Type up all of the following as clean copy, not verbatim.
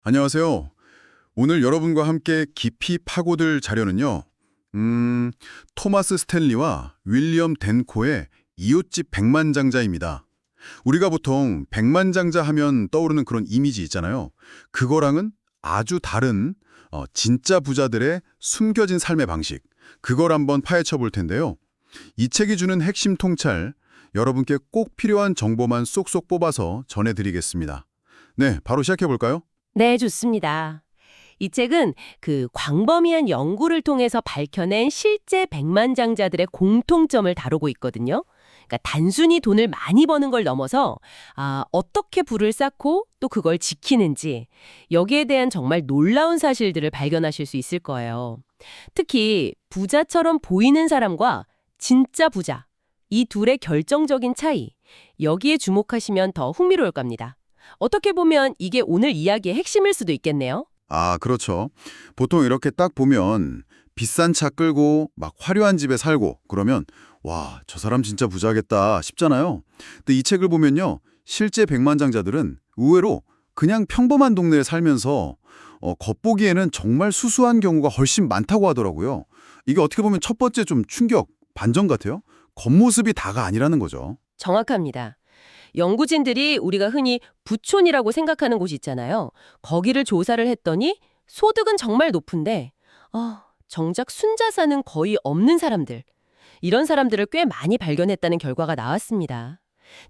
안녕하세요. 오늘 여러분과 함께 깊이 파고들 자료는요. 토마스 스탠리와 윌리엄 댄코의 이웃집 백만장자입니다. 우리가 보통 백만장자 하면 떠오르는 그런 이미지 있잖아요. 그거랑은 아주 다른 진짜 부자들의 숨겨진 삶의 방식. 그걸 한번 파헤쳐 볼 텐데요. 이 책이 주는 핵심 통찰, 여러분께 꼭 필요한 정보만 쏙쏙 뽑아서 전해드리겠습니다. 네, 바로 시작해 볼까요? 네, 좋습니다. 이 책은 그 광범위한 연구를 통해서 밝혀낸 실제 백만장자들의 공통점을 다루고 있거든요. 그러니까 단순히 돈을 많이 버는 걸 넘어서 어떻게 부를 쌓고 또 그걸 지키는지 여기에 대한 정말 놀라운 사실들을 발견하실 수 있을 거예요. 특히 부자처럼 보이는 사람과 진짜 부자, 이 둘의 결정적인 차이, 여기에 주목하시면 더 흥미로울 겁니다. 어떻게 보면 이게 오늘 이야기의 핵심일 수도 있겠네요. 아, 그렇죠. 보통 이렇게 딱 보면 비싼 차 끌고 막 화려한 집에 살고 그러면 와, 저 사람 진짜 부자겠다 싶잖아요. 근데 이 책을 보면요. 실제 백만장자들은 의외로 그냥 평범한 동네에 살면서 겉보기에는 정말 수수한 경우가 훨씬 많다고 하더라고요. 이게 어떻게 보면 첫 번째 좀 충격, 반전 같아요. 겉모습이 다가 아니라는 거죠. 정확합니다. 연구진들이 우리가 흔히 부촌이라고 생각하는 곳이 있잖아요. 거기를 조사를 했더니 소득은 정말 높은데 정작 순자산은 거의 없는 사람들. 이런 사람들을 꽤 많이 발견했다는 결과가 나왔습니다.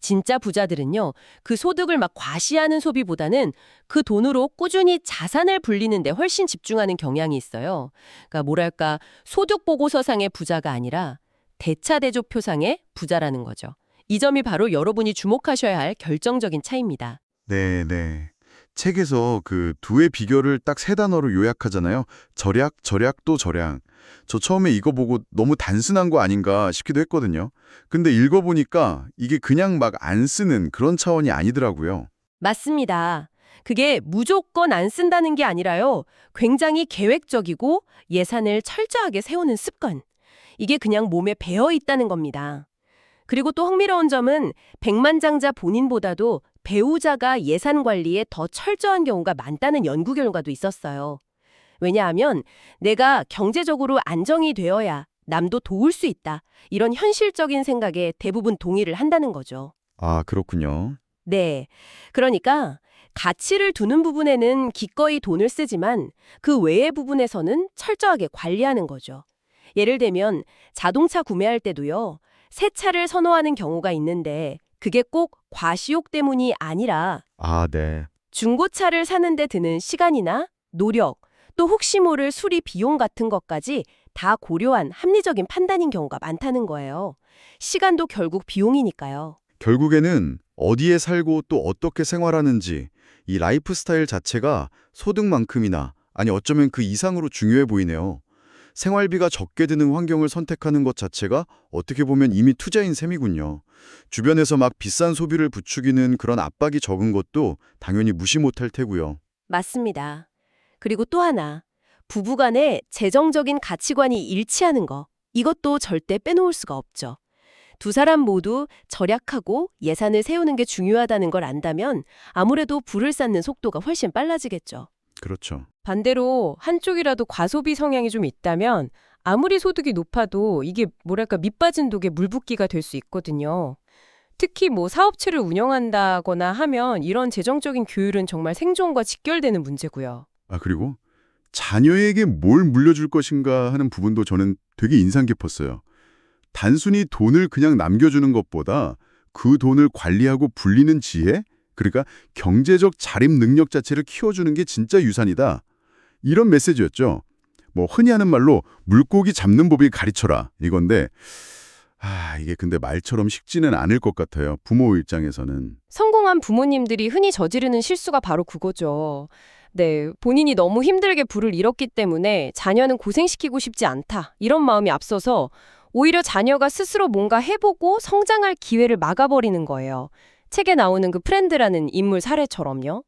진짜 부자들은요, 그 소득을 막 과시하는 소비보다는 그 돈으로 꾸준히 자산을 불리는 데 훨씬 집중하는 경향이 있어요. 그러니까 뭐랄까, 소득 보고서상의 부자가 아니라 대차대조표상의 부자라는 거죠. 이 점이 바로 여러분이 주목하셔야 할 결정적인 차이입니다. 네, 네. 책에서 그 두의 비결을 딱 세 단어로 요약하잖아요. 절약, 절약 또 절약. 저 처음에 이거 보고 너무 단순한 거 아닌가 싶기도 했거든요. 근데 읽어보니까 이게 그냥 막 안 쓰는 그런 차원이 아니더라고요. 맞습니다. 그게 무조건 안 쓴다는 게 아니라요. 굉장히 계획적이고 예산을 철저하게 세우는 습관. 이게 그냥 몸에 배어 있다는 겁니다. 그리고 또 흥미로운 점은 백만장자 본인보다도 배우자가 예산 관리에 더 철저한 경우가 많다는 연구 결과도 있었어요. 왜냐하면 내가 경제적으로 안정이 되어야 남도 도울 수 있다. 이런 현실적인 생각에 대부분 동의를 한다는 거죠. 아, 그렇군요. 네. 그러니까 가치를 두는 부분에는 기꺼이 돈을 쓰지만 그 외의 부분에서는 철저하게 관리하는 거죠. 예를 들면 자동차 구매할 때도요. 새 차를 선호하는 경우가 있는데 그게 꼭 과시욕 때문이 아니라 아, 네. 중고차를 사는데 드는 시간이나 노력, 또 혹시 모를 수리 비용 같은 것까지 다 고려한 합리적인 판단인 경우가 많다는 거예요. 시간도 결국 비용이니까요. 결국에는 어디에 살고 또 어떻게 생활하는지 이 라이프 스타일 자체가 소득만큼이나 아니 어쩌면 그 이상으로 중요해 보이네요. 생활비가 적게 드는 환경을 선택하는 것 자체가 어떻게 보면 이미 투자인 셈이군요. 주변에서 막 비싼 소비를 부추기는 그런 압박이 적은 것도 당연히 무시 못할 테고요. 맞습니다. 그리고 또 하나, 부부간에 재정적인 가치관이 일치하는 거. 이것도 절대 빼놓을 수가 없죠. 두 사람 모두 절약하고 예산을 세우는 게 중요하다는 걸 안다면 아무래도 불을 쌓는 속도가 훨씬 빨라지겠죠. 그렇죠. 반대로 한쪽이라도 과소비 성향이 좀 있다면 아무리 소득이 높아도 이게 뭐랄까 밑빠진 독에 물붓기가 될 수 있거든요. 특히 뭐 사업체를 운영한다거나 하면 이런 재정적인 규율은 정말 생존과 직결되는 문제고요. 아, 그리고 자녀에게 뭘 물려줄 것인가 하는 부분도 저는 되게 인상 깊었어요. 단순히 돈을 그냥 남겨주는 것보다 그 돈을 관리하고 불리는 지혜, 그러니까 경제적 자립 능력 자체를 키워주는 게 진짜 유산이다. 이런 메시지였죠. 뭐 흔히 하는 말로 물고기 잡는 법을 가르쳐라 이건데 이게 근데 말처럼 쉽지는 않을 것 같아요. 부모 입장에서는. 성공한 부모님들이 흔히 저지르는 실수가 바로 그거죠. 네, 본인이 너무 힘들게 부를 잃었기 때문에 자녀는 고생시키고 싶지 않다. 이런 마음이 앞서서 오히려 자녀가 스스로 뭔가 해보고 성장할 기회를 막아버리는 거예요. 책에 나오는 그 프렌드라는 인물 사례처럼요.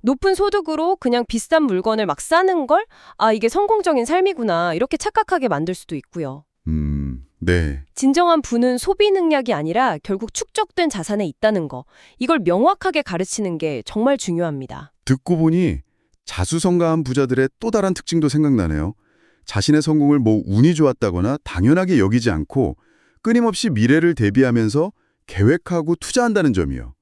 높은 소득으로 그냥 비싼 물건을 막 사는 걸 이게 성공적인 삶이구나 이렇게 착각하게 만들 수도 있고요. 네. 진정한 부는 소비 능력이 아니라 결국 축적된 자산에 있다는 거. 이걸 명확하게 가르치는 게 정말 중요합니다. 듣고 보니 자수성가한 부자들의 또 다른 특징도 생각나네요. 자신의 성공을 운이 좋았다거나 당연하게 여기지 않고 끊임없이 미래를 대비하면서 계획하고 투자한다는 점이요.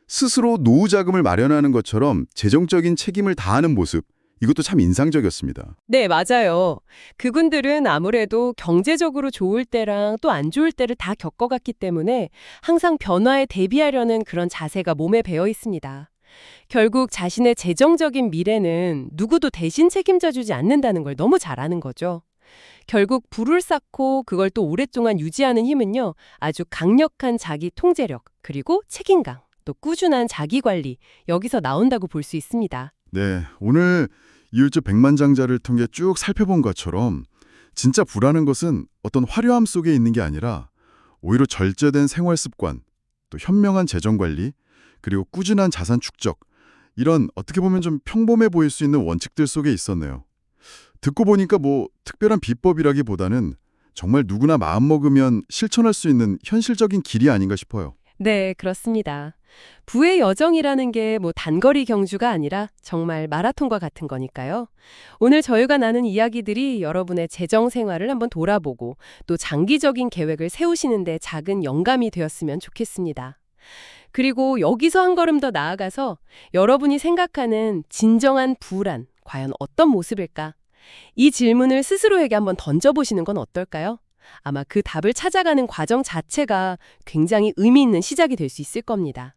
스스로 노후 자금을 마련하는 것처럼 재정적인 책임을 다하는 모습, 이것도 참 인상적이었습니다. 네, 맞아요. 그분들은 아무래도 경제적으로 좋을 때랑 또 안 좋을 때를 다 겪어갔기 때문에 항상 변화에 대비하려는 그런 자세가 몸에 배어 있습니다. 결국 자신의 재정적인 미래는 누구도 대신 책임져 주지 않는다는 걸 너무 잘 아는 거죠. 결국 부를 쌓고 그걸 또 오랫동안 유지하는 힘은요, 아주 강력한 자기 통제력, 그리고 책임감, 또 꾸준한 자기 관리, 여기서 나온다고 볼 수 있습니다. 네, 오늘 이율주 백만장자를 통해 쭉 살펴본 것처럼 진짜 부라는 것은 어떤 화려함 속에 있는 게 아니라 오히려 절제된 생활 습관, 또 현명한 재정 관리, 그리고 꾸준한 자산 축적, 이런 어떻게 보면 좀 평범해 보일 수 있는 원칙들 속에 있었네요. 듣고 보니까 특별한 비법이라기보다는 정말 누구나 마음먹으면 실천할 수 있는 현실적인 길이 아닌가 싶어요. 네, 그렇습니다. 부의 여정이라는 게 단거리 경주가 아니라 정말 마라톤과 같은 거니까요. 오늘 저희가 나눈 이야기들이 여러분의 재정 생활을 한번 돌아보고 또 장기적인 계획을 세우시는데 작은 영감이 되었으면 좋겠습니다. 그리고 여기서 한 걸음 더 나아가서 여러분이 생각하는 진정한 부란 과연 어떤 모습일까? 이 질문을 스스로에게 한번 던져보시는 건 어떨까요? 아마 그 답을 찾아가는 과정 자체가 굉장히 의미 있는 시작이 될 수 있을 겁니다.